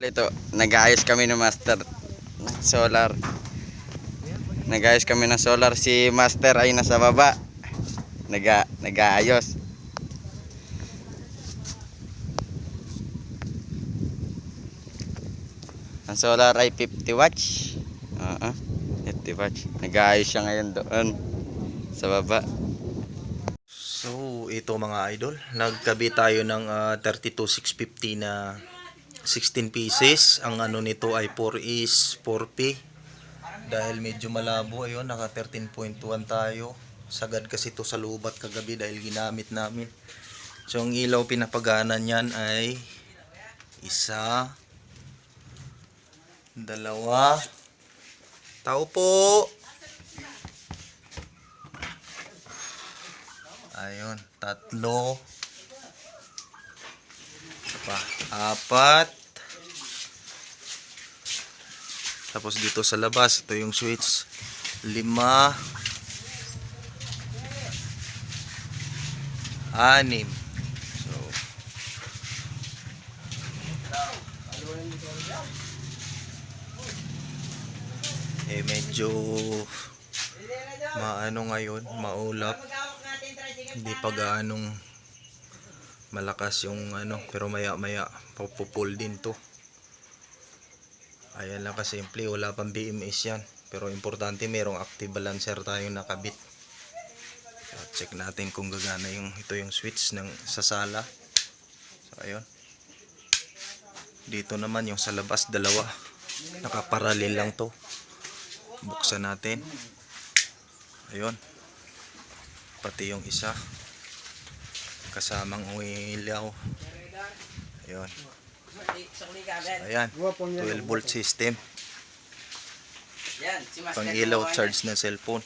Ito, nag-aayos kami ng master ng solar. Nag-aayos kami ng solar. Si master ay nasa baba. Nag-aayos. Ang solar ay 50 watts. 50 watts. Nag-aayos siya ngayon doon sa baba. So ito mga idol, nagkabi tayo ng 32650 na 16 pieces. Ang ano nito ay 4 is 4P. Dahil medyo malabo, ayun, naka 13.1 tayo. Sagad kasi ito sa lubat kagabi dahil ginamit namin. So ang ilaw pinapagana niyan ay isa, dalawa, tao po. Ayun, tatlo, apat. Tapos dito sa labas, ito yung switch, 5, 6. So, medyo maano ngayon, maulap. Hindi pa gaanong malakas yung ano, pero maya maya popupul din to. Ayan lang kasimple, wala pang BMS yan, pero importante merong active balancer tayong nakabit. At check natin kung gagana yung ito yung switch ng sa sala. So ayun, dito naman yung sa labas, dalawa, nakaparalel lang to. Buksan natin. Ayun, pati yung isa kasamang ilaw. Ayun. Ayan, 12 volt system. Pang ilaw charge ng cellphone.